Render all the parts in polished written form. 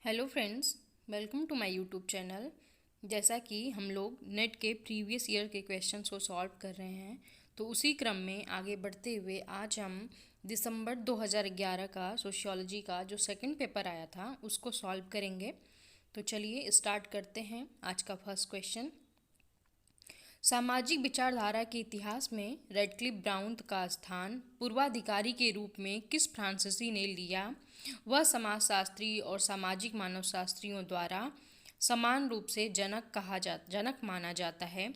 Hello friends, welcome to my YouTube channel. जैसा कि हम लोग नेट के प्रीवियस ईयर के क्वेश्चंस को सॉल्व कर रहे हैं, तो उसी क्रम में आगे बढ़ते हुए आज हम दिसंबर 2011 का सोशियोलॉजी का जो सेकंड पेपर आया था उसको सॉल्व करेंगे। तो चलिए स्टार्ट करते हैं आज का फर्स्ट क्वेश्चन। सामाजिक विचारधारा के इतिहास में रेडक्लिफ ब्राउन का स्थान पूर्वाधिकारी के रूप में किस फ्रांसीसी ने लिया? वह समाजशास्त्री और सामाजिक मानवशास्त्रियों द्वारा समान रूप से जनक माना जाता है।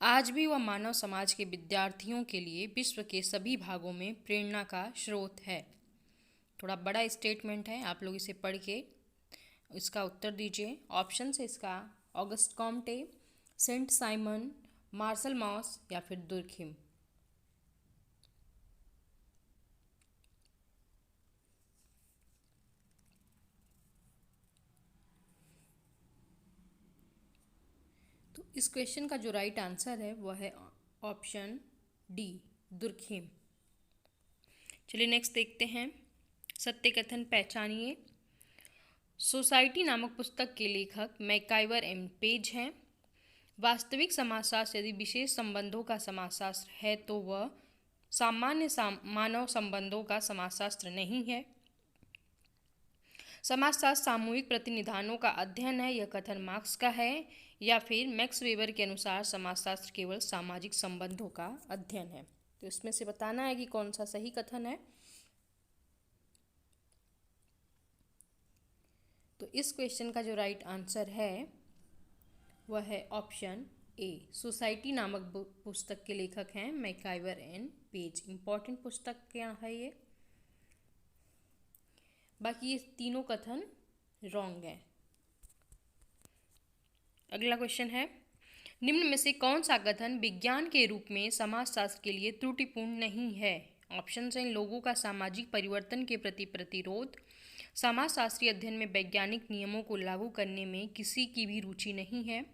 आज भी वह मानव समाज के विद्यार्थियों के लिए विश्व के सभी भागों में प्रेरणा का स्रोत है। थोड़ा बड़ा स्टेटमेंट है, आप लोग इसे पढ़ के इसका उत्तर दीजिए। ऑप्शन है इसका August Comte, Saint Simon, Marcel Mauss या फिर दुर्खिम। तो इस क्वेश्चन का जो राइट आंसर है वह है ऑप्शन डी, दुर्खिम। चलिए नेक्स्ट देखते हैं। सत्य कथन पहचानिए। सोसाइटी नामक पुस्तक के लेखक मैकाइवर एम पेज हैं। वास्तविक समाजशास्त्र यदि विशेष संबंधों का समाजशास्त्र है तो वह मानव संबंधों का समाजशास्त्र नहीं है। समाजशास्त्र सामूहिक प्रतिनिधानों का अध्ययन है, यह कथन मार्क्स का है। या फिर मैक्स वेबर के अनुसार समाजशास्त्र केवल सामाजिक संबंधों का अध्ययन है। तो इसमें से बताना है कि कौन सा सही कथन है। तो इस क्वेश्चन का जो राइट आंसर है वह है ऑप्शन ए। सोसाइटी नामक पुस्तक के लेखक हैं मैकाइवर एंड पेज। इंपॉर्टेंट पुस्तक क्या है ये। बाकी ये तीनों कथन रॉन्ग है। अगला क्वेश्चन है, निम्न में से कौन सा कथन विज्ञान के रूप में समाजशास्त्र के लिए त्रुटिपूर्ण नहीं है? ऑप्शन हैं लोगों का सामाजिक परिवर्तन के प्रति प्रतिरोध, समाजशास्त्रीय अध्ययन में वैज्ञानिक नियमों को लागू करने में किसी की भी रुचि नहीं है,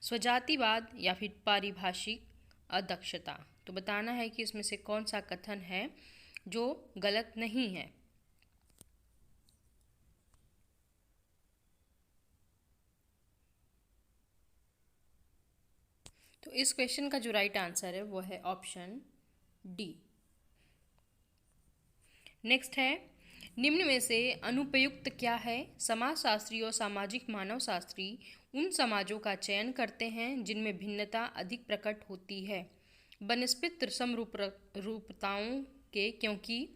स्वजातिवाद या फिर पारिभाषिक अदक्षता। तो बताना है कि इसमें से कौन सा कथन है जो गलत नहीं है। तो इस क्वेश्चन का जो राइट आंसर है वो है ऑप्शन डी। नेक्स्ट है, निम्न में से अनुपयुक्त क्या है? समाजशास्त्री और सामाजिक मानवशास्त्री उन समाजों का चयन करते हैं जिनमें भिन्नता अधिक प्रकट होती है बनस्पति रूपताओं के, क्योंकि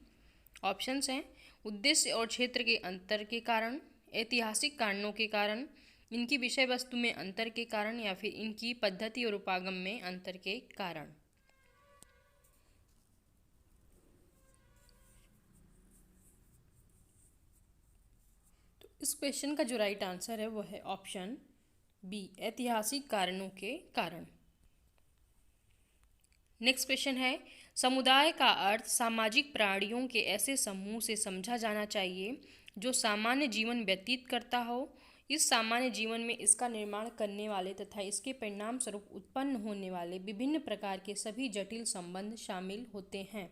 ऑप्शंस हैं उद्देश्य और क्षेत्र के अंतर के कारण, ऐतिहासिक कारणों के कारण, इनकी विषय वस्तु में अंतर के कारण या फिर इनकी पद्धति और उपागम में अंतर के कारण। तो इस क्वेश्चन का जो राइट आंसर है वो है ऑप्शन बी, ऐतिहासिक कारणों के कारण। नेक्स्ट क्वेश्चन है, समुदाय का अर्थ सामाजिक प्राणियों के ऐसे समूह से समझा जाना चाहिए जो सामान्य जीवन व्यतीत करता हो। इस सामान्य जीवन में इसका निर्माण करने वाले तथा इसके परिणाम स्वरूप उत्पन्न होने वाले विभिन्न प्रकार के सभी जटिल संबंध शामिल होते हैं।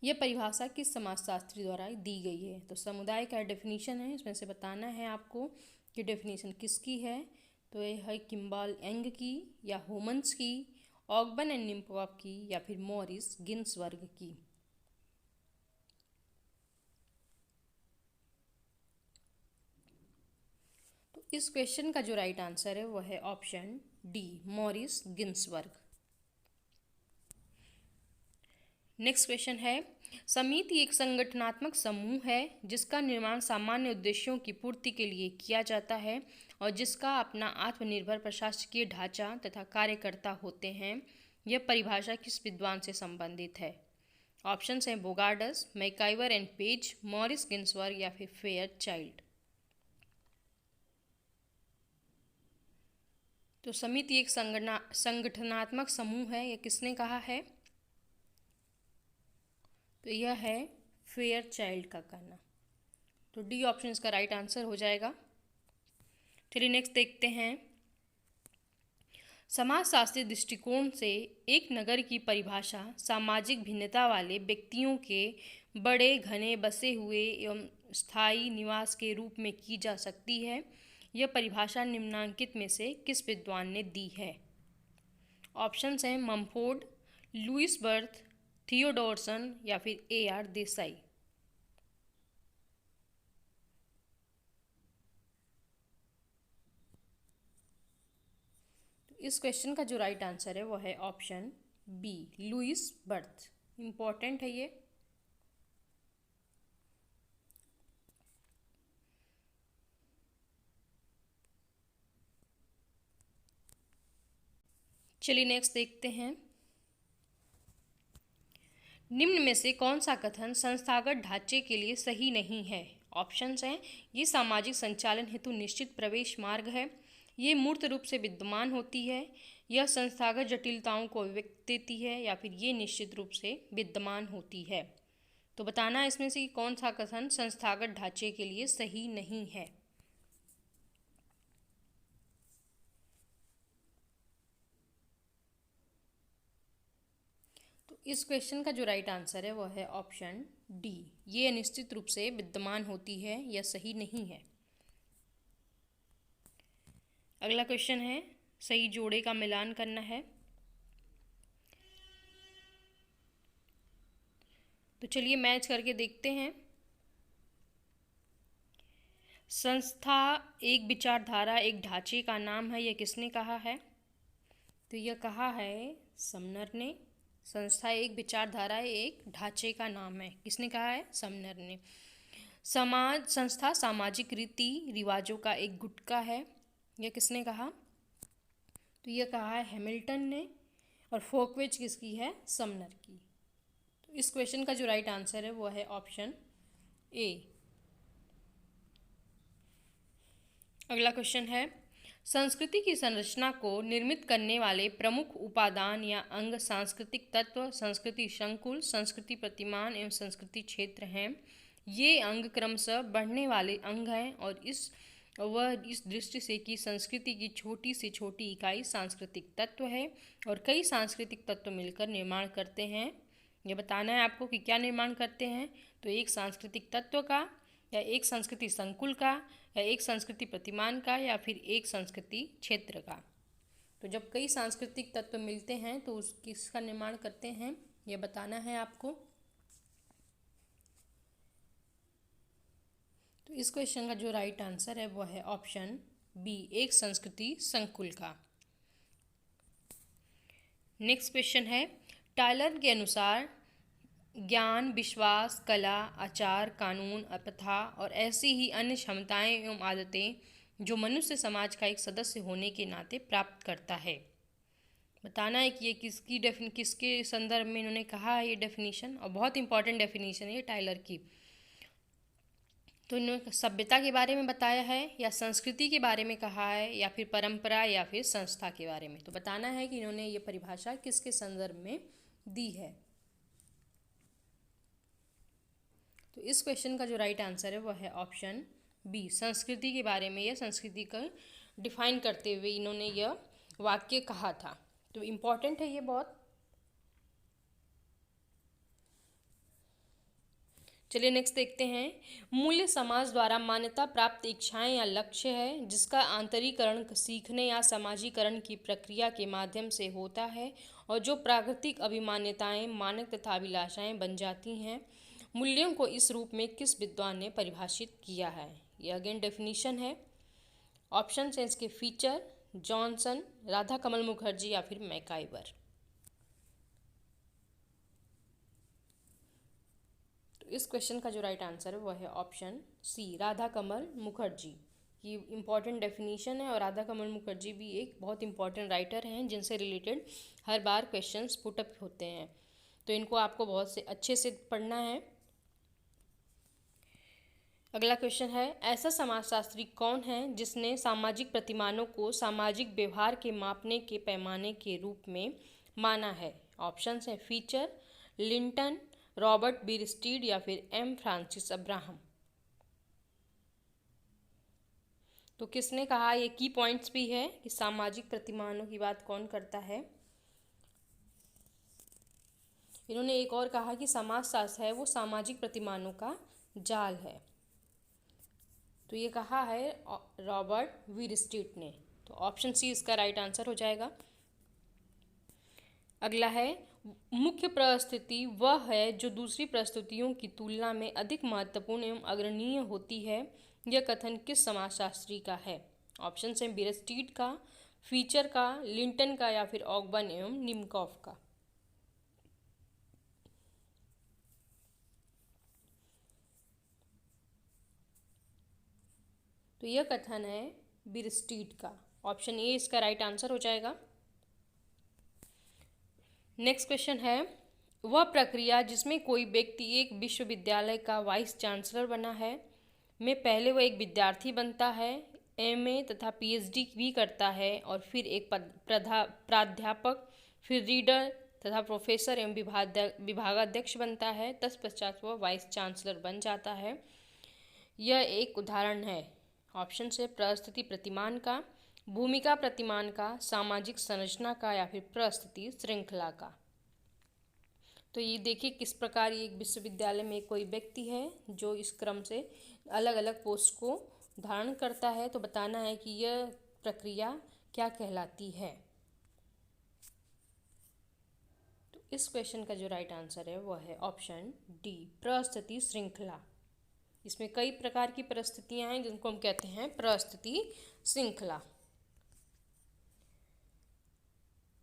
यह परिभाषा किस समाजशास्त्री द्वारा दी गई है? तो समुदाय का डेफिनेशन है, इसमें से बताना है आपको कि डेफिनेशन किसकी है। तो यह है किम्बाल एंग की या होमन्स की, ऑगबन एंड निम्पॉप की या फिर मॉरिस गिन्सबर्ग की। तो इस क्वेश्चन का जो राइट आंसर है वो है option D, Morris Ginsberg. Next question है, समिति एक संगठनात्मक समूह है जिसका निर्माण सामान्य उद्देश्यों की पूर्ति के लिए किया जाता है और जिसका अपना आत्मनिर्भर प्रशासकीय ढांचा तथा कार्यकर्ता होते हैं। यह परिभाषा किस विद्वान से संबंधित है? ऑप्शंस हैं Bogardus, MacIver and Page, Morris Ginsberg या फिर फेयर चाइल्ड। तो समिति एक संगठनात्मक समूह है, यह किसने कहा है? तो यह है फेयर चाइल्ड का कहना। तो डी ऑप्शन इसका राइट आंसर हो जाएगा। चलिए नेक्स्ट देखते हैं, समाजशास्त्रीय दृष्टिकोण से एक नगर की परिभाषा सामाजिक भिन्नता वाले व्यक्तियों के बड़े घने बसे हुए एवं स्थायी निवास के रूप में की जा सकती है। यह परिभाषा निम्नांकित में से किस विद्वान ने दी है? ऑप्शंस हैं मम्फोर्ड, लुईस बर्थ, थियोडोरसन या फिर A.R. देसाई। इस क्वेश्चन का जो राइट आंसर है वो है option B, Louis Wirth. Important है ये। चलिए नेक्स्ट देखते हैं। निम्न में से कौन सा कथन संस्थागत ढांचे के लिए सही नहीं है? ऑप्शंस हैं ये सामाजिक संचालन हेतु निश्चित प्रवेश मार्ग है, ये मूर्त रूप से विद्यमान होती है, यह संस्थागत जटिलताओं को व्यक्त देती है, या फिर ये निश्चित रूप से विद्यमान होती है। तो बताना है इसमें से कि कौन सा कथन संस्थागत ढांचे के लिए सही नहीं है। तो इस क्वेश्चन का जो राइट आंसर है वो है ऑप्शन डी, ये अनिश्चित रूप से विद्यमान होती है, यह सही नहीं है। अगला क्वेश्चन है सही जोड़े का मिलान करना है। तो चलिए मैच करके देखते हैं। संस्था एक विचारधारा एक ढांचे का नाम है, यह किसने कहा है? तो यह कहा है समनर ने। संस्था एक विचारधारा एक ढांचे का नाम है, किसने कहा है? समनर ने। समाज संस्था सामाजिक रीति रिवाजों का एक गुटका है, यह किसने कहा? तो यह कहा है हैमिल्टन ने। और फोकवेज किसकी है? समनर की। तो इस क्वेश्चन का जो राइट आंसर है वो है ऑप्शन ए। अगला क्वेश्चन है संस्कृति की संरचना को निर्मित करने वाले प्रमुख उपादान या अंग सांस्कृतिक तत्व, संस्कृति संकुल, संस्कृति प्रतिमान एवं संस्कृति क्षेत्र हैं। ये अंग क्रमशः बढ़ने वाले अंग हैं और इस दृष्टि से कि संस्कृति की छोटी से छोटी इकाई सांस्कृतिक तत्व है और कई सांस्कृतिक तत्व मिलकर निर्माण करते हैं। ये बताना है आपको कि क्या निर्माण करते हैं। तो एक सांस्कृतिक तत्व का, या एक संस्कृति संकुल का, या एक संस्कृति प्रतिमान का, या फिर एक संस्कृति क्षेत्र का। तो जब कई सांस्कृतिक तत्व मिलते हैं तो उस किसका निर्माण करते हैं, ये बताना है आपको। तो इस क्वेश्चन का जो राइट आंसर है वो है ऑप्शन बी, एक संस्कृति संकुल का। नेक्स्ट क्वेश्चन है टायलर के अनुसार ज्ञान, विश्वास, कला, आचार, कानून, प्रथा और ऐसी ही अन्य क्षमताएं एवं आदतें जो मनुष्य समाज का एक सदस्य होने के नाते प्राप्त करता है। बताना है कि ये किसके संदर्भ में इन्होंने कहा है ये डेफिनेशन, और बहुत इंपॉर्टेंट डेफिनेशन है ये टाइलर की। तो इन्होंने सभ्यता के बारे में बताया है, या संस्कृति के बारे में कहा है, या फिर परंपरा, या फिर संस्था के बारे में। तो बताना है कि इन्होंने ये परिभाषा किसके संदर्भ में दी है। तो इस क्वेश्चन का जो राइट आंसर है वो है ऑप्शन बी, संस्कृति के बारे में, या संस्कृति को डिफाइन करते हुए इन्होंने यह वाक्य कहा था। तो इम्पॉर्टेंट है ये बहुत। चलिए नेक्स्ट देखते हैं। मूल्य समाज द्वारा मान्यता प्राप्त इच्छाएं या लक्ष्य है जिसका आंतरीकरण सीखने या समाजीकरण की प्रक्रिया के माध्यम से होता है और जो प्राकृतिक अभिमान्यताएं, मानक तथा अभिलाषाएं बन जाती हैं। मूल्यों को इस रूप में किस विद्वान ने परिभाषित किया है? यह अगेन डेफिनेशन है। ऑप्शन है इसके फीचर, जॉनसन, राधा कमल मुखर्जी या फिर मैकाइवर। तो इस क्वेश्चन का जो राइट आंसर है वो है ऑप्शन सी, राधा कमल मुखर्जी। ये इम्पॉर्टेंट डेफिनेशन है और राधा कमल मुखर्जी भी एक बहुत इंपॉर्टेंट राइटर हैं जिनसे रिलेटेड हर बार क्वेश्चंस पुटअप होते हैं। तो इनको आपको बहुत से अच्छे से पढ़ना है। अगला क्वेश्चन है ऐसा समाजशास्त्री कौन है जिसने सामाजिक प्रतिमानों को सामाजिक व्यवहार के मापने के पैमाने के रूप में माना है? ऑप्शंस हैं फीचर, लिंटन, रॉबर्ट बीरस्टीड या फिर एम फ्रांसिस अब्राहम। तो किसने कहा, ये की पॉइंट्स भी है कि सामाजिक प्रतिमानों की बात कौन करता है। इन्होंने एक और कहा कि समाजशास्त्र है वो सामाजिक प्रतिमानों का जाल है। तो ये कहा है रॉबर्ट वीरस्ट्रीट ने। तो ऑप्शन सी इसका राइट आंसर हो जाएगा। अगला है, मुख्य परिस्थिति वह है जो दूसरी परिस्थितियों की तुलना में अधिक महत्वपूर्ण एवं अग्रणीय होती है। यह कथन किस समाजशास्त्री का है? ऑप्शन है वीरस्ट्रीट का, फीचर का, लिंटन का या फिर ऑगबर्न एवं निमकॉफ का। तो यह कथन है वीरस्ट्रीट का। ऑप्शन ए इसका राइट आंसर हो जाएगा। नेक्स्ट क्वेश्चन है, वह प्रक्रिया जिसमें कोई व्यक्ति एक विश्वविद्यालय का वाइस चांसलर बना है में पहले वह एक विद्यार्थी बनता है, एमए तथा पीएचडी भी करता है और फिर एक प्राध्यापक, फिर रीडर तथा प्रोफेसर एवं विभागाध्यक्ष बनता है, तत्पश्चात वह वाइस चांसलर बन जाता है। यह एक उदाहरण है। ऑप्शन से परिस्थिति प्रतिमान का, भूमिका प्रतिमान का, सामाजिक संरचना का या फिर परिस्थिति श्रृंखला का। तो ये देखिए किस प्रकार एक विश्वविद्यालय में कोई व्यक्ति है जो इस क्रम से अलग अलग पोस्ट को धारण करता है। तो बताना है कि यह प्रक्रिया क्या कहलाती है। तो इस क्वेश्चन का जो राइट आंसर है वह है ऑप्शन डी, परिस्थिति श्रृंखला। इसमें कई प्रकार की परिस्थितियां हैं जिनको हम कहते हैं परिस्थिति श्रृंखला।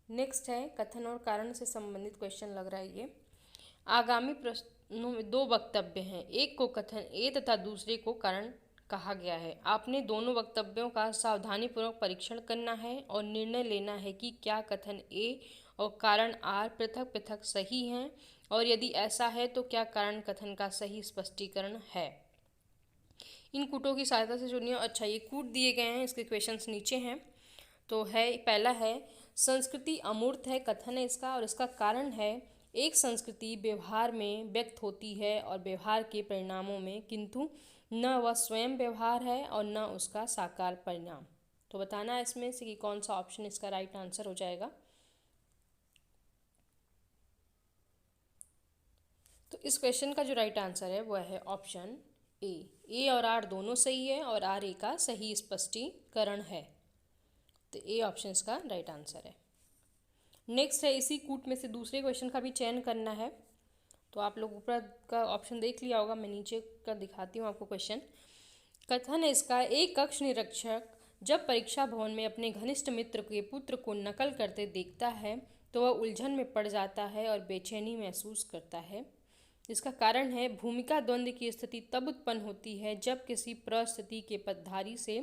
नेक्स्ट है, कथन और कारण से संबंधित क्वेश्चन लग रहा है ये। आगामी प्रश्नों में दो वक्तव्य हैं, एक को कथन ए तथा दूसरे को कारण कहा गया है। आपने दोनों वक्तव्यों का सावधानीपूर्वक परीक्षण करना है और निर्णय लेना है कि क्या कथन ए और कारण आर पृथक पृथक सही हैं, और यदि ऐसा है तो क्या कारण कथन का सही स्पष्टीकरण है। इन कूटों की सहायता से चुनिए। अच्छा, ये कूट दिए गए हैं, इसके क्वेश्चंस नीचे हैं। तो है, पहला है, संस्कृति अमूर्त है, कथन है इसका, और इसका कारण है, एक संस्कृति व्यवहार में व्यक्त होती है और व्यवहार के परिणामों में, किंतु न वह स्वयं व्यवहार है और न उसका साकार परिणाम। तो बताना है इसमें से कि कौन सा ऑप्शन इसका राइट आंसर हो जाएगा। तो इस क्वेश्चन का जो राइट आंसर है वह है ऑप्शन ए और आर दोनों सही है और आर ए का सही स्पष्टीकरण है। तो ए ऑप्शन इसका राइट आंसर है। नेक्स्ट है, इसी कूट में से दूसरे क्वेश्चन का भी चयन करना है। तो आप लोग ऊपर का ऑप्शन देख लिया होगा, मैं नीचे का दिखाती हूँ आपको क्वेश्चन। कथन है इसका, एक कक्ष निरीक्षक जब परीक्षा भवन में अपने घनिष्ठ मित्र के पुत्र को नकल करते देखता है तो वह उलझन में पड़ जाता है और बेचैनी महसूस करता है। इसका कारण है, भूमिका द्वंद्व की स्थिति तब उत्पन्न होती है जब किसी परिस्थिति के पदधारी से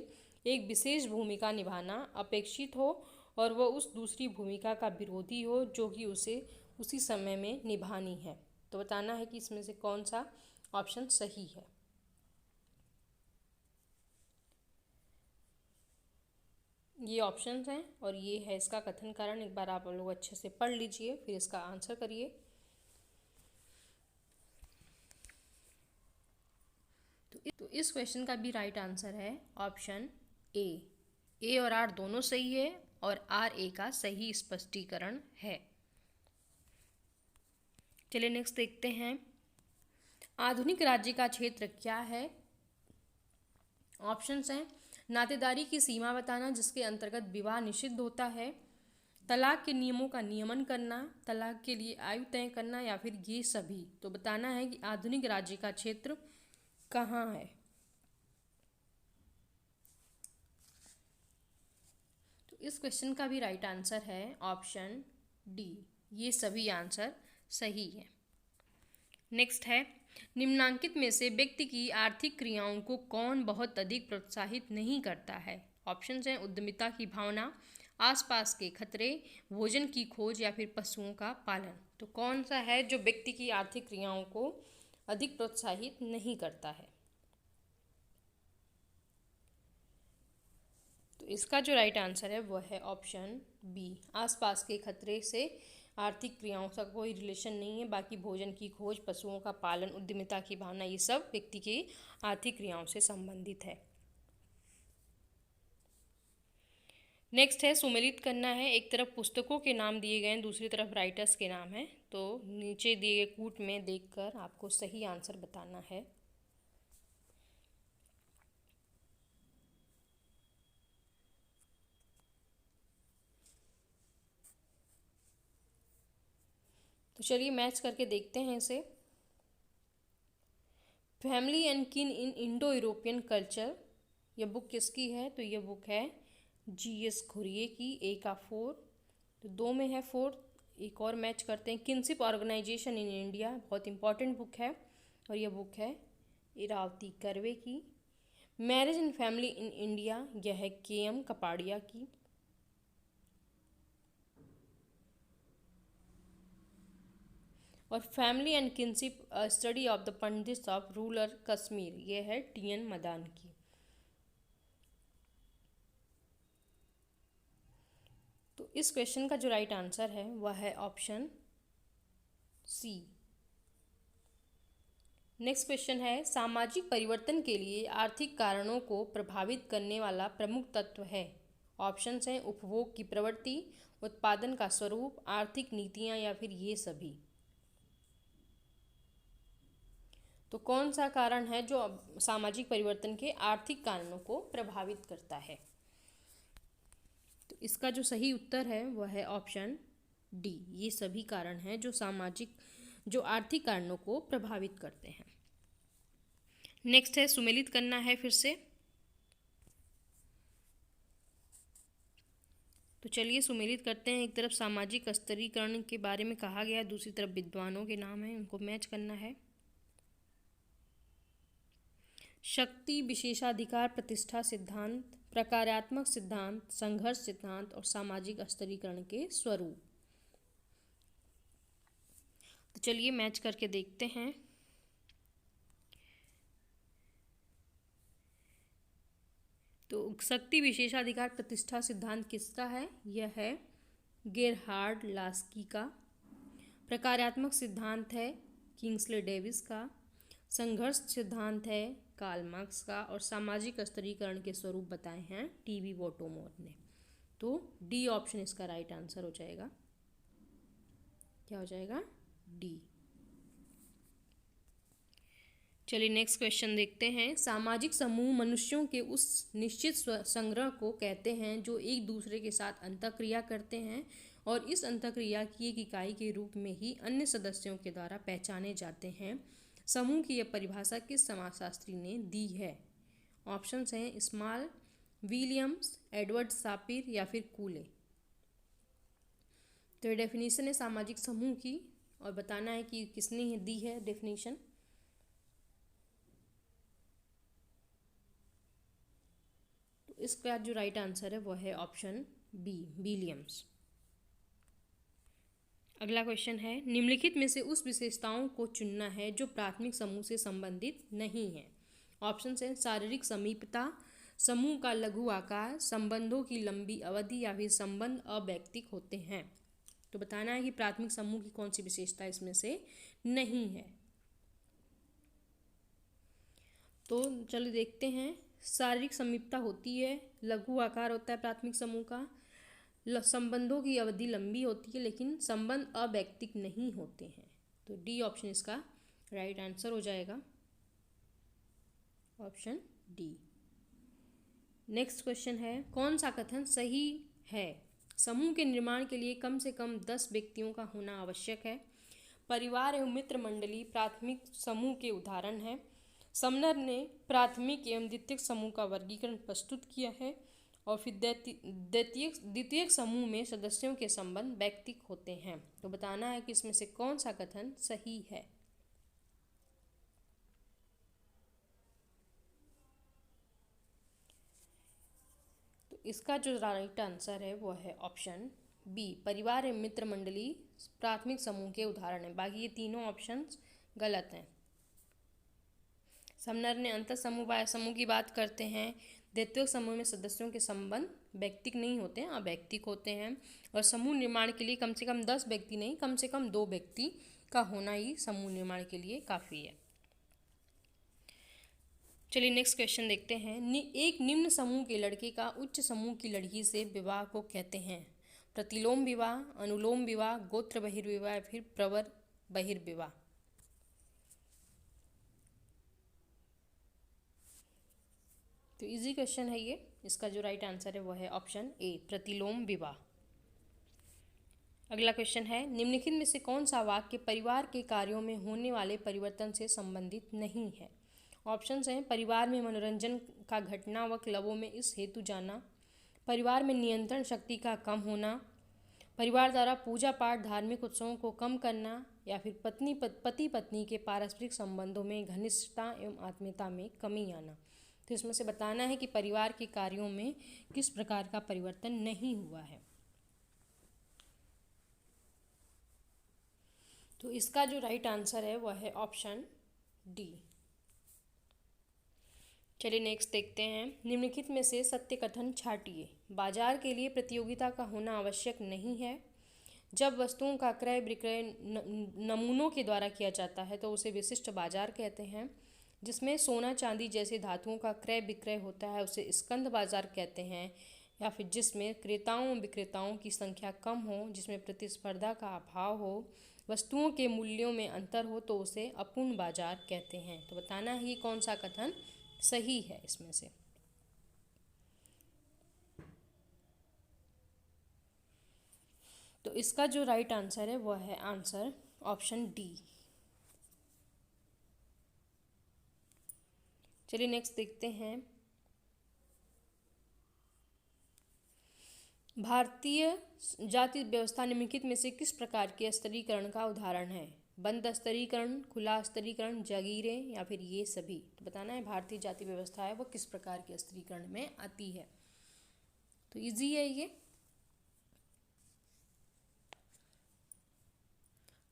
एक विशेष भूमिका निभाना अपेक्षित हो और वह उस दूसरी भूमिका का विरोधी हो जो कि उसे उसी समय में निभानी है। तो बताना है कि इसमें से कौन सा ऑप्शन सही है। ये ऑप्शंस हैं और ये है इसका कथन कारण। एक बार आप लोग अच्छे से पढ़ लीजिए फिर इसका आंसर करिए। तो इस क्वेश्चन का भी राइट आंसर है ऑप्शन ए और आर दोनों सही है और आर ए का सही स्पष्टीकरण है। चलिए नेक्स्ट देखते हैं, आधुनिक राज्य का क्षेत्र क्या है। ऑप्शंस हैं, नातेदारी की सीमा बताना जिसके अंतर्गत विवाह निषिद्ध होता है, तलाक के नियमों का नियमन करना, तलाक के लिए आयु तय करना या फिर ये सभी। तो बताना है कि आधुनिक राज्य का क्षेत्र कहाँ है। तो इस क्वेश्चन का भी राइट आंसर है ऑप्शन डी, ये सभी आंसर सही है। नेक्स्ट है, निम्नांकित में से व्यक्ति की आर्थिक क्रियाओं को कौन बहुत अधिक प्रोत्साहित नहीं करता है। ऑप्शंस हैं, उद्यमिता की भावना, आसपास के खतरे, भोजन की खोज या फिर पशुओं का पालन। तो कौन सा है जो व्यक्ति की आर्थिक क्रियाओं को अधिक प्रोत्साहित नहीं करता है। तो इसका जो राइट आंसर है वह है ऑप्शन बी, आसपास के खतरे से आर्थिक क्रियाओं का कोई रिलेशन नहीं है, बाकी भोजन की खोज, पशुओं का पालन, उद्यमिता की भावना, ये सब व्यक्ति की आर्थिक क्रियाओं से संबंधित है। नेक्स्ट है सुमेलित करना है। एक तरफ पुस्तकों के नाम दिए गए हैं, दूसरी तरफ राइटर्स के नाम हैं। तो नीचे दिए गए कूट में देखकर आपको सही आंसर बताना है। तो चलिए मैच करके देखते हैं इसे। फैमिली एंड किन इन इंडो यूरोपियन कल्चर, यह बुक किसकी है? तो यह बुक है G.S. घुरिये की। ए का 4, तो 2 में है 4। एक और मैच करते हैं। किनशिप ऑर्गेनाइजेशन इन इंडिया, बहुत इंपॉर्टेंट बुक है और यह बुक है इरावती कर्वे की। Marriage and family in India, यह है K.M. कपाड़िया की। और family and kinship study of the pandits of rural Kashmir, यह है T.N. मदान की। तो इस क्वेश्चन का जो राइट आंसर है वह है ऑप्शन सी। नेक्स्ट क्वेश्चन है सामाजिक परिवर्तन के लिए आर्थिक कारणों को प्रभावित करने वाला प्रमुख तत्व है। ऑप्शंस हैं उपभोग की प्रवृत्ति, उत्पादन का स्वरूप, आर्थिक नीतियां या फिर ये सभी। तो कौन सा कारण है जो सामाजिक परिवर्तन के आर्थिक कारणों को प्रभावित करता है? तो इसका जो सही उत्तर है वह है ऑप्शन डी। ये सभी कारण हैं जो आर्थिक कारणों को प्रभावित करते हैं। नेक्स्ट है सुमेलित करना है फिर से। तो चलिए सुमेलित करते हैं। एक तरफ सामाजिक स्तरीकरण के बारे में कहा गया, दूसरी तरफ विद्वानों के नाम हैं, उनको मैच करना है। शक्ति, विशेषाधिकार, प्रतिष्ठा सिद्धांत, प्रकार्यात्मक सिद्धांत, संघर्ष सिद्धांत और सामाजिक स्तरीकरण के स्वरूप। तो चलिए मैच करके देखते हैं। तो शक्ति, विशेषाधिकार, प्रतिष्ठा सिद्धांत किसका है? यह है गेरहार्ड लास्की का। प्रकार्यात्मक सिद्धांत है किंग्सले डेविस का। संघर्ष सिद्धांत है कार्ल मार्क्स का। और सामाजिक स्तरीकरण के स्वरूप बताए हैं टी.बी. वॉटोमोर ने। तो डी ऑप्शन इसका राइट आंसर हो जाएगा। क्या हो जाएगा? डी। चलिए नेक्स्ट क्वेश्चन देखते हैं। सामाजिक समूह मनुष्यों के उस निश्चित संग्रह को कहते हैं जो एक दूसरे के साथ अंतःक्रिया करते हैं और इस अंतःक्रिया की एक इकाई के रूप में ही अन्य सदस्यों के द्वारा पहचाने जाते हैं। समूह की यह परिभाषा किस समाजशास्त्री ने दी है? ऑप्शंस हैं स्मॉल, विलियम्स, एडवर्ड सापिर या फिर कूले। तो ये डेफिनेशन है सामाजिक समूह की और बताना है कि किसने दी है डेफिनेशन। तो इसका जो राइट आंसर है वो है ऑप्शन बी, विलियम्स। अगला क्वेश्चन है निम्नलिखित में से उस विशेषताओं को चुनना है जो प्राथमिक समूह से संबंधित नहीं है। ऑप्शन हैं शारीरिक समीपता, समूह का लघु आकार, संबंधों की लंबी अवधि या फिर संबंध अवैयक्तिक होते हैं। तो बताना है कि प्राथमिक समूह की कौन सी विशेषता इसमें से नहीं है। तो चलो देखते हैं। शारीरिक समीपता होती है, लघु आकार होता है प्राथमिक समूह का, संबंधों की अवधि लंबी होती है लेकिन संबंध अवैयक्तिक नहीं होते हैं। तो डी ऑप्शन इसका राइट आंसर हो जाएगा, ऑप्शन डी। नेक्स्ट क्वेश्चन है कौन सा कथन सही है? समूह के निर्माण के लिए कम से कम 10 व्यक्तियों का होना आवश्यक है। परिवार एवं मित्र मंडली प्राथमिक समूह के उदाहरण है। समनर ने प्राथमिक एवं द्वितीयक समूह का वर्गीकरण प्रस्तुत किया है। और फिर द्वितीयक समूह में सदस्यों के संबंध वैयक्तिक होते हैं। तो बताना है कि इसमें से कौन सा कथन सही है। तो इसका जो राइट आंसर है वो है ऑप्शन बी, परिवार एवं मित्र मंडली प्राथमिक समूह के उदाहरण है। बाकी ये तीनों ऑप्शंस गलत हैं। समनर ने अंतर समूह समूह की बात करते हैं। द्वितीयक समूह में सदस्यों के संबंध वैयक्तिक नहीं होते हैं, अवैयक्तिक होते हैं। और समूह निर्माण के लिए कम से कम 10 व्यक्ति नहीं, कम से कम 2 व्यक्ति का होना ही समूह निर्माण के लिए काफ़ी है। चलिए नेक्स्ट क्वेश्चन देखते हैं। एक निम्न समूह के लड़के का उच्च समूह की लड़की से विवाह को कहते हैं? प्रतिलोम विवाह, अनुलोम विवाह, गोत्र बहिर्विवाह या फिर प्रवर बहिर्विवाह। तो इजी क्वेश्चन है ये। इसका जो राइट आंसर है वो है ऑप्शन ए, प्रतिलोम विवाह। अगला क्वेश्चन है, निम्नलिखित में से कौन सा वाक्य परिवार के कार्यों में होने वाले परिवर्तन से संबंधित नहीं है? ऑप्शंस हैं, परिवार में मनोरंजन का घटना व क्लबों में इस हेतु जाना, परिवार में नियंत्रण शक्ति का कम होना, परिवार द्वारा पूजा पाठ धार्मिक उत्सवों को कम करना, या फिर पति पत्नी के पारस्परिक संबंधों में घनिष्ठता एवं आत्मीयता में कमी आना। तो इसमें से बताना है कि परिवार के कार्यों में किस प्रकार का परिवर्तन नहीं हुआ है। तो इसका जो राइट आंसर है वह है ऑप्शन डी। चलिए नेक्स्ट देखते हैं। निम्नलिखित में से सत्य कथन छांटिए। बाजार के लिए प्रतियोगिता का होना आवश्यक नहीं है। जब वस्तुओं का क्रय विक्रय नमूनों के द्वारा किया जाता है तो उसे विशिष्ट बाजार कहते हैं। जिसमें सोना चांदी जैसे धातुओं का क्रय विक्रय होता है उसे स्कंद बाजार कहते हैं। या फिर जिसमें क्रेताओं विक्रेताओं की संख्या कम हो, जिसमें प्रतिस्पर्धा का अभाव हो, वस्तुओं के मूल्यों में अंतर हो तो उसे अपूर्ण बाजार कहते हैं। तो बताना है कि कौन सा कथन सही है इसमें से। तो इसका जो राइट आंसर है वह है आंसर ऑप्शन डी। चलिए नेक्स्ट देखते हैं। भारतीय जाति व्यवस्था निम्नलिखित में से किस प्रकार के स्तरीकरण का उदाहरण है? बंद स्तरीकरण, खुला स्तरीकरण, जागीरें या फिर ये सभी। तो बताना है भारतीय जाति व्यवस्था है वो किस प्रकार के स्तरीकरण में आती है। तो इजी है ये।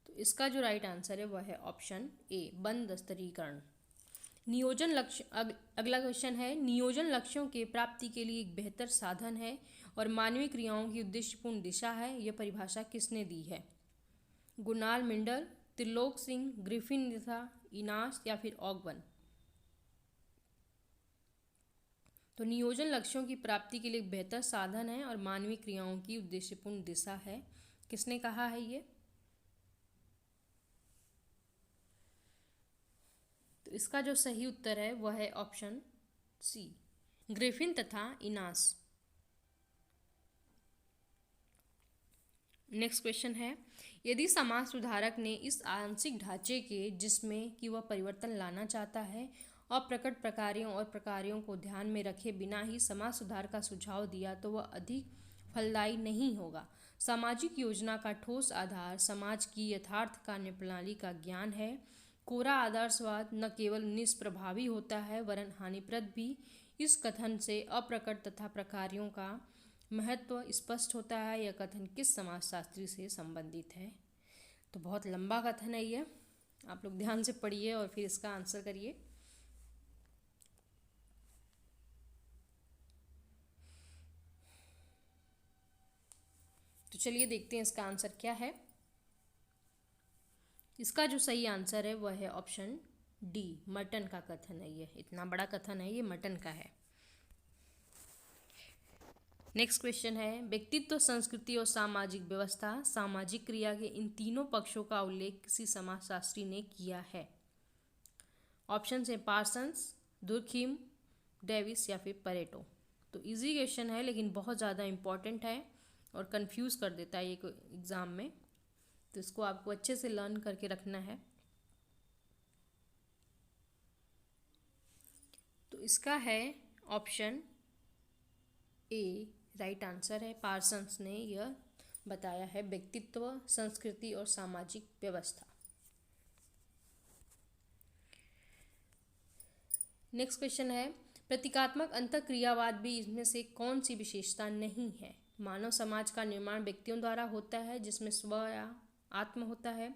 तो इसका जो राइट आंसर है वह है ऑप्शन ए, बंद स्तरीकरण। नियोजन लक्ष्य। अगला क्वेश्चन है, नियोजन लक्ष्यों के प्राप्ति के लिए एक बेहतर साधन है और मानवीय क्रियाओं की उद्देश्यपूर्ण दिशा है। यह परिभाषा किसने दी है? गुरनाल मिंडल, त्रिलोक सिंह, ग्रिफिन तथा इनास या फिर ऑगवन। तो नियोजन लक्ष्यों की प्राप्ति के लिए एक बेहतर साधन है और मानवीय क्रियाओं की उद्देश्यपूर्ण दिशा है। किसने कहा है ये? तो इसका जो सही उत्तर है वह है ऑप्शन सी, ग्रिफिन तथा इनास। नेक्स्ट क्वेश्चन है, यदि समाज सुधारक ने इस आंशिक ढांचे के जिसमें कि वह परिवर्तन लाना चाहता है अप्रकट प्रकारों और प्रकारों को ध्यान में रखे बिना ही समाज सुधार का सुझाव दिया तो वह अधिक फलदायी नहीं होगा। सामाजिक योजना का ठोस आधार समाज की यथार्थ कार्य प्रणाली का ज्ञान है। कोरा आदर्शवाद न केवल निष्प्रभावी होता है वरन हानिप्रद भी। इस कथन से अप्रकट तथा प्रकारों का महत्व स्पष्ट होता है। यह कथन किस समाजशास्त्री से संबंधित है? तो बहुत लंबा कथन है ये, आप लोग ध्यान से पढ़िए और फिर इसका आंसर करिए। तो चलिए देखते हैं इसका आंसर क्या है। इसका जो सही आंसर है वह है ऑप्शन डी, मर्टन का कथन है ये। इतना बड़ा कथन है ये, मर्टन का है। नेक्स्ट क्वेश्चन है, व्यक्तित्व, संस्कृति और सामाजिक व्यवस्था, सामाजिक क्रिया के इन तीनों पक्षों का उल्लेख किसी समाजशास्त्री ने किया है? ऑप्शन है पार्सन्स, दुर्खीम, डेविस या फिर परेटो। तो इजी क्वेश्चन है लेकिन बहुत ज़्यादा इम्पॉर्टेंट है और कंफ्यूज कर देता है ये एग्ज़ाम में। तो इसको आपको अच्छे से लर्न करके रखना है। तो इसका है ऑप्शन ए, राइट आंसर है। पार्सन्स ने यह बताया है, व्यक्तित्व, संस्कृति और सामाजिक व्यवस्था। नेक्स्ट क्वेश्चन है, प्रतीकात्मक अंतःक्रियावाद भी इसमें से कौन सी विशेषता नहीं है? मानव समाज का निर्माण व्यक्तियों द्वारा होता है जिसमें स्व या आत्म होता है।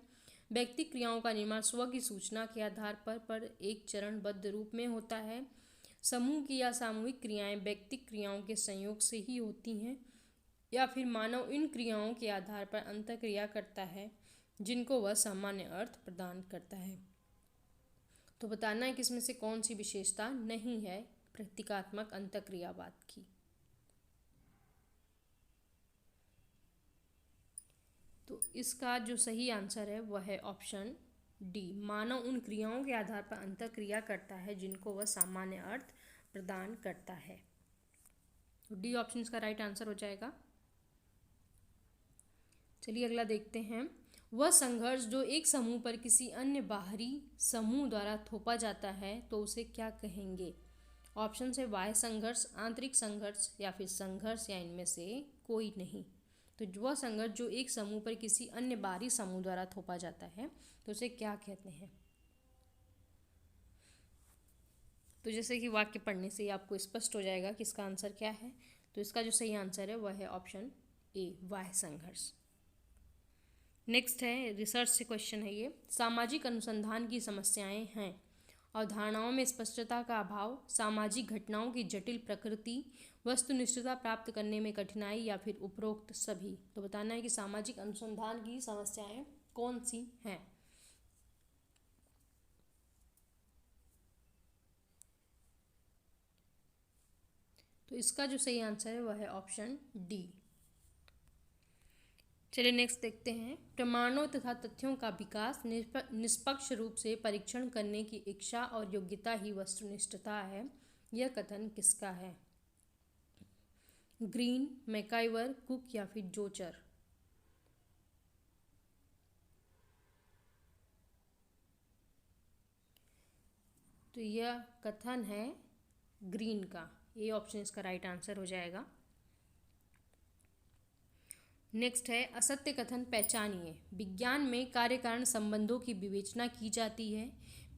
व्यक्ति क्रियाओं का निर्माण स्व की सूचना के आधार पर एक चरणबद्ध रूप में होता है। समूह की या सामूहिक क्रियाएं व्यक्तिक क्रियाओं के संयोग से ही होती हैं या फिर मानव इन क्रियाओं के आधार पर अंतःक्रिया करता है जिनको वह सामान्य अर्थ प्रदान करता है। तो बताना है कि इसमें से कौन सी विशेषता नहीं है प्रतीकात्मक अंतःक्रियावाद की। तो इसका जो सही आंसर है वह है ऑप्शन डी। मानव उन क्रियाओं के आधार पर अंतःक्रिया करता है जिनको वह सामान्य अर्थ प्रदान करता है। तो डी ऑप्शन इसका राइट आंसर हो जाएगा। चलिए अगला देखते हैं। वह संघर्ष जो एक समूह पर किसी अन्य बाहरी समूह द्वारा थोपा जाता है तो उसे क्या कहेंगे? ऑप्शन है बाह्य संघर्ष, आंतरिक संघर्ष या फिर संघर्ष या इनमें से कोई नहीं। तो वह संघर्ष जो एक समूह पर किसी अन्य बाहरी समूह द्वारा थोपा जाता है तो उसे क्या कहते हैं? तो जैसे कि वाक्य पढ़ने से ही आपको स्पष्ट हो जाएगा कि इसका आंसर क्या है। तो इसका जो सही आंसर है वह है ऑप्शन ए, बाह्य संघर्ष। नेक्स्ट है रिसर्च से क्वेश्चन है ये। सामाजिक अनुसंधान की समस्याएं हैं अवधारणाओं में स्पष्टता का अभाव, सामाजिक घटनाओं की जटिल प्रकृति, वस्तुनिष्ठता प्राप्त करने में कठिनाई या फिर उपरोक्त सभी। तो बताना है कि सामाजिक अनुसंधान की समस्याएं कौन सी हैं। तो इसका जो सही आंसर है वह है ऑप्शन डी। चलिए नेक्स्ट देखते हैं। प्रमाणों तथा तथ्यों का विकास निष्पक्ष रूप से परीक्षण करने की इच्छा और योग्यता ही वस्तुनिष्ठता है। यह कथन किसका है? ग्रीन, मैकाइवर, कुक या फिर जोचर। तो यह कथन है ग्रीन का। ए ऑप्शन इसका राइट आंसर हो जाएगा। नेक्स्ट है असत्य कथन पहचानिए। विज्ञान में कार्य कारण संबंधों की विवेचना की जाती है।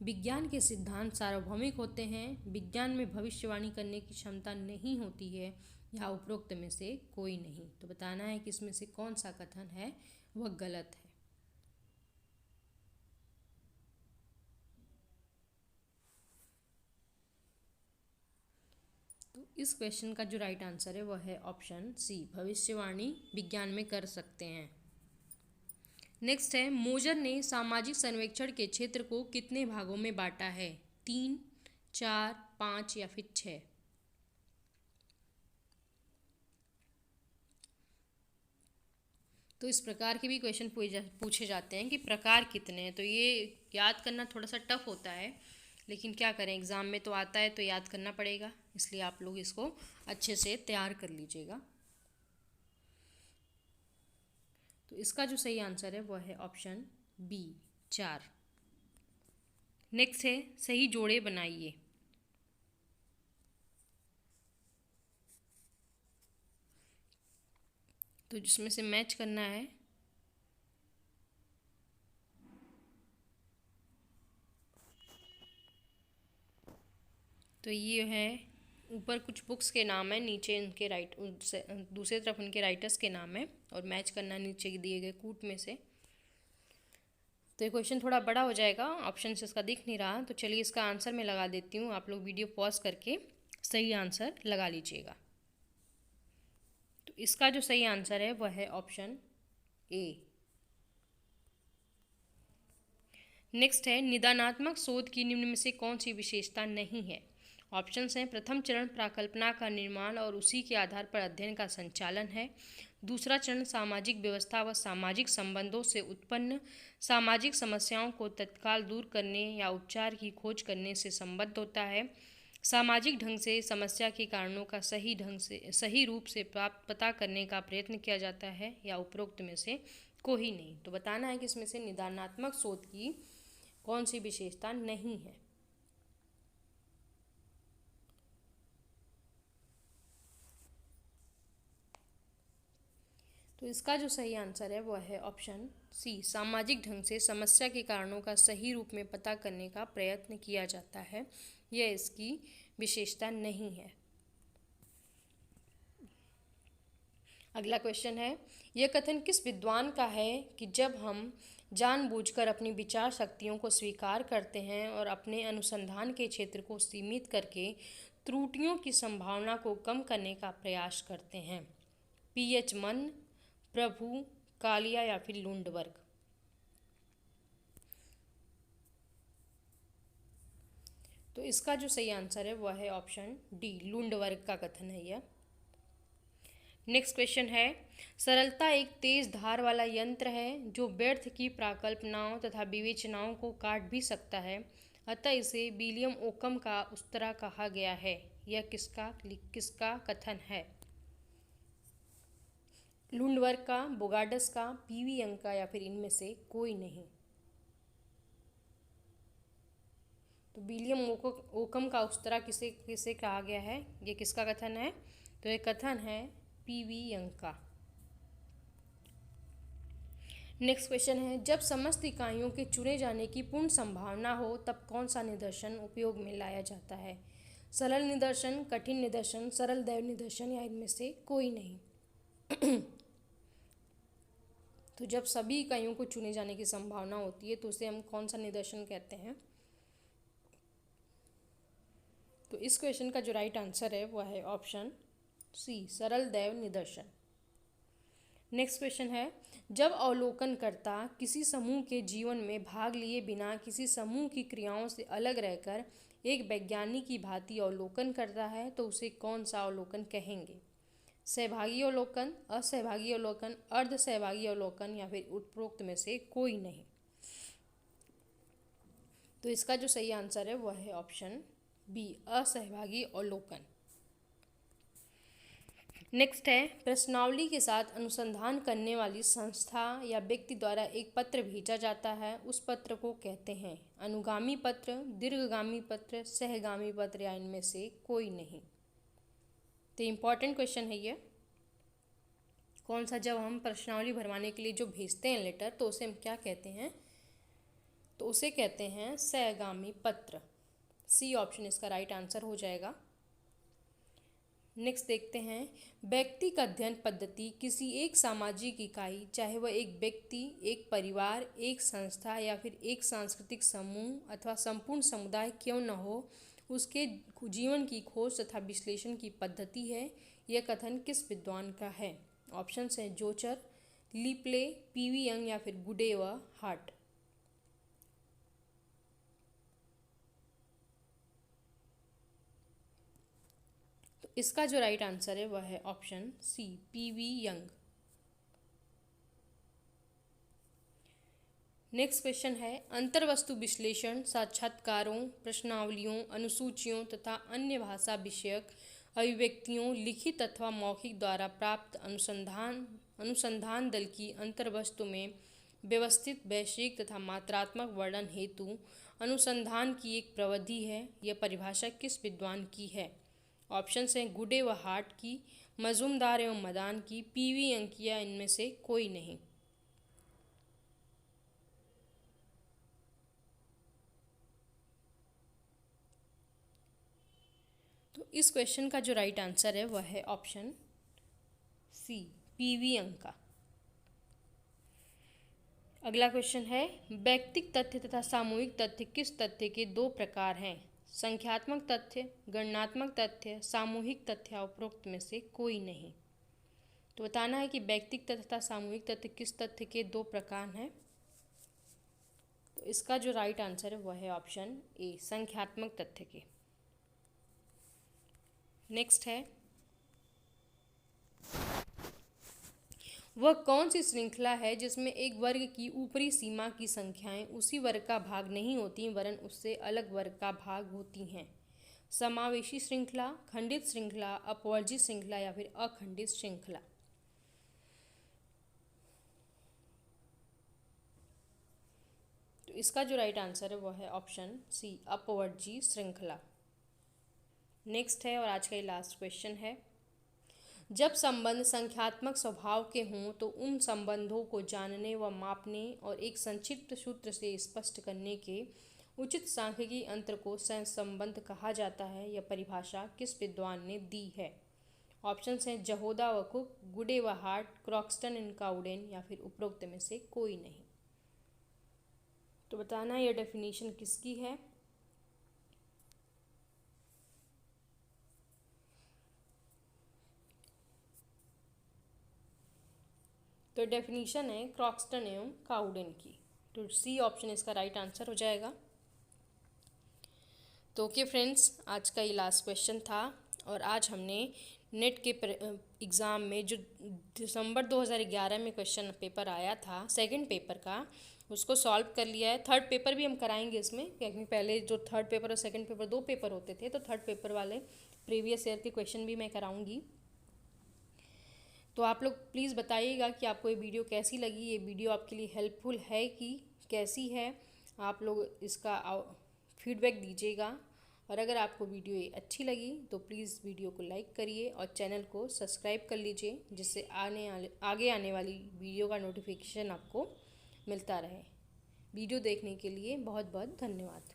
विज्ञान के सिद्धांत सार्वभौमिक होते हैं। विज्ञान में भविष्यवाणी करने की क्षमता नहीं होती है। या उपरोक्त में से कोई नहीं। तो बताना है कि इसमें से कौन सा कथन है वह गलत है। तो इस क्वेश्चन का जो राइट आंसर है वह है ऑप्शन सी, भविष्यवाणी विज्ञान में कर सकते हैं। नेक्स्ट है मोजर ने सामाजिक सर्वेक्षण के क्षेत्र को कितने भागों में बांटा है? 3, 4, 5 या फिर 6। तो इस प्रकार के भी क्वेश्चन पूछे जाते हैं कि प्रकार कितने हैं। तो ये याद करना थोड़ा सा टफ होता है, लेकिन क्या करें, एग्ज़ाम में तो आता है तो याद करना पड़ेगा, इसलिए आप लोग इसको अच्छे से तैयार कर लीजिएगा। तो इसका जो सही आंसर है वह है ऑप्शन बी, 4। नेक्स्ट है सही जोड़े बनाइए। तो जिसमें से मैच करना है तो ये है, ऊपर कुछ बुक्स के नाम है, नीचे इनके दूसरी तरफ उनके राइटर्स के नाम है और मैच करना नीचे दिए गए कूट में से। तो ये क्वेश्चन थोड़ा बड़ा हो जाएगा, ऑप्शन इसका दिख नहीं रहा। तो चलिए इसका आंसर मैं लगा देती हूँ, आप लोग वीडियो पॉज करके सही आंसर लगा लीजिएगा। तो इसका जो सही आंसर है वह है ऑप्शन ए। नेक्स्ट है निदानात्मक शोध की निम्न में से कौन सी विशेषता नहीं है? ऑप्शंस हैं प्रथम चरण प्राकल्पना का निर्माण और उसी के आधार पर अध्ययन का संचालन है। दूसरा चरण सामाजिक व्यवस्था व सामाजिक संबंधों से उत्पन्न सामाजिक समस्याओं को तत्काल दूर करने या उपचार की खोज करने से संबद्ध होता है। सामाजिक ढंग से समस्या के कारणों का सही रूप से पता करने का प्रयत्न किया जाता है या उपरोक्त में से कोई नहीं। तो बताना है कि इसमें से निदानात्मक शोध की कौन सी विशेषता नहीं है। तो इसका जो सही आंसर है वह है ऑप्शन सी, सामाजिक ढंग से समस्या के कारणों का सही रूप में पता करने का प्रयत्न किया जाता है। यह इसकी विशेषता नहीं है। अगला क्वेश्चन है, यह कथन किस विद्वान का है कि जब हम जानबूझकर अपनी विचार शक्तियों को स्वीकार करते हैं और अपने अनुसंधान के क्षेत्र को सीमित करके त्रुटियों की संभावना को कम करने का प्रयास करते हैं? पीएच मन, प्रभु, कालिया या फिर लुंडबर्ग। तो इसका जो सही आंसर है वह है ऑप्शन डी, लुंड वर्ग का कथन है यह। नेक्स्ट क्वेश्चन है, सरलता एक तेज धार वाला यंत्र है जो व्यर्थ की प्राकल्पनाओं तथा विवेचनाओं को काट भी सकता है, अतः इसे विलियम ओकम का उस्तरा कहा गया है। यह किसका कथन है? लुंड वर्ग का, बोगार्डस का, पीवी यंग का या फिर इनमें से कोई नहीं। तो विलियम ओकम का उस्तरा किसे किसे कहा गया है? ये किसका कथन है? तो ये कथन है पीवी यंग का। नेक्स्ट क्वेश्चन है, जब समस्त इकाइयों के चुने जाने की पूर्ण संभावना हो तब कौन सा निदर्शन उपयोग में लाया जाता है? सरल निदर्शन, कठिन निदर्शन, सरल दैव निदर्शन या इनमें से कोई नहीं। तो जब सभी इकाइयों को चुने जाने की संभावना होती है तो उसे हम कौन सा निदर्शन कहते हैं? तो इस क्वेश्चन का जो राइट आंसर है वह है ऑप्शन सी, सरल दैव निदर्शन। नेक्स्ट क्वेश्चन है, जब अवलोकनकर्ता किसी समूह के जीवन में भाग लिए बिना किसी समूह की क्रियाओं से अलग रहकर एक वैज्ञानिक की भांति अवलोकन करता है तो उसे कौन सा अवलोकन कहेंगे? सहभागी अवलोकन, असहभागी अवलोकन, अर्ध सहभागी अवलोकन या फिर उपरोक्त में से कोई नहीं। तो इसका जो सही आंसर है वह है ऑप्शन बी, असहभागी अवलोकन। नेक्स्ट है, प्रश्नावली के साथ अनुसंधान करने वाली संस्था या व्यक्ति द्वारा एक पत्र भेजा जाता है, उस पत्र को कहते हैं अनुगामी पत्र, दीर्घगामी पत्र, सहगामी पत्र या इनमें से कोई नहीं। तो इम्पॉर्टेंट क्वेश्चन है ये, कौन सा, जब हम प्रश्नावली भरवाने के लिए जो भेजते हैं लेटर तो उसे हम क्या कहते हैं? तो उसे कहते हैं सहगामी पत्र। सी ऑप्शन इसका राइट आंसर हो जाएगा। नेक्स्ट देखते हैं, व्यक्तिक अध्ययन पद्धति किसी एक सामाजिक इकाई, चाहे वह एक व्यक्ति, एक परिवार, एक संस्था या फिर एक सांस्कृतिक समूह अथवा संपूर्ण समुदाय क्यों न हो, उसके जीवन की खोज तथा विश्लेषण की पद्धति है। यह कथन किस विद्वान का है? ऑप्शन हैं जोचर, लीप्ले, पीवी यंग या फिर गुडे व हार्ट। इसका जो राइट आंसर है वह है option C, P V Young. Next question है, अंतर्वस्तु विश्लेषण साक्षात्कारों, प्रश्नावलियों, अनुसूचियों तथा अन्य भाषा विषयक अभिव्यक्तियों लिखित अथवा मौखिक द्वारा प्राप्त अनुसंधान दल की अंतर्वस्तु में व्यवस्थित वैश्विक तथा मात्रात्मक वर्णन हेतु अनुसंधान की एक प्रविधि है। यह परिभाषा किस विद्वान की है? ऑप्शन हैं गुडे व हार्ट की, मजूमदार एवं मदान की, पीवी यंग की या इनमें से कोई नहीं। तो इस क्वेश्चन का जो राइट आंसर है वह है ऑप्शन सी, पीवी यंग का। अगला क्वेश्चन है, व्यक्तिक तथ्य तथा सामूहिक तथ्य किस तथ्य के दो प्रकार हैं? संख्यात्मक तथ्य, गणनात्मक तथ्य, सामूहिक तथ्य, उपरोक्त में से कोई नहीं। तो बताना है कि व्यक्तिक तथ्य तथा सामूहिक तथ्य किस तथ्य के दो प्रकार हैं? तो इसका जो राइट आंसर है वह है ऑप्शन ए, संख्यात्मक तथ्य के। नेक्स्ट है, वह कौन सी श्रृंखला है जिसमें एक वर्ग की ऊपरी सीमा की संख्याएं उसी वर्ग का भाग नहीं होती वरन उससे अलग वर्ग का भाग होती हैं? समावेशी श्रृंखला, खंडित श्रृंखला, अपवर्जित श्रृंखला या फिर अखंडित श्रृंखला। तो इसका जो राइट आंसर है वह है ऑप्शन सी, अपवर्जित श्रृंखला। नेक्स्ट है और आज का ये लास्ट क्वेश्चन है, जब संबंध संख्यात्मक स्वभाव के हों तो उन संबंधों को जानने व मापने और एक संक्षिप्त सूत्र से स्पष्ट करने के उचित सांख्यिकी अंतर को सहसंबंध कहा जाता है। यह परिभाषा किस विद्वान ने दी है? ऑप्शन हैं जहोदा व कुक, गुडे व हार्ट, क्रॉक्सटन एंड काउडेन या फिर उपरोक्त में से कोई नहीं। तो बताना यह डेफिनेशन किसकी है? तो डेफिनेशन है क्रॉक्सटन एवं काउडेन की। तो सी ऑप्शन इसका राइट आंसर हो जाएगा। तो ओके फ्रेंड्स, आज का ये लास्ट क्वेश्चन था और आज हमने नेट के एग्ज़ाम में जो दिसंबर 2011 में क्वेश्चन पेपर आया था सेकंड पेपर का, उसको सॉल्व कर लिया है। थर्ड पेपर भी हम कराएंगे इसमें, क्योंकि पहले जो थर्ड पेपर और सेकंड पेपर दो पेपर होते थे, तो थर्ड पेपर वाले प्रीवियस ईयर के क्वेश्चन भी मैं कराऊंगी। तो आप लोग प्लीज़ बताइएगा कि आपको ये वीडियो कैसी लगी, ये वीडियो आपके लिए हेल्पफुल है कि कैसी है। आप लोग इसका फीडबैक दीजिएगा। और अगर आपको वीडियो ये अच्छी लगी तो प्लीज़ वीडियो को लाइक करिए और चैनल को सब्सक्राइब कर लीजिए, जिससे आगे आने वाली वीडियो का नोटिफिकेशन आपको मिलता रहे। वीडियो देखने के लिए बहुत बहुत धन्यवाद।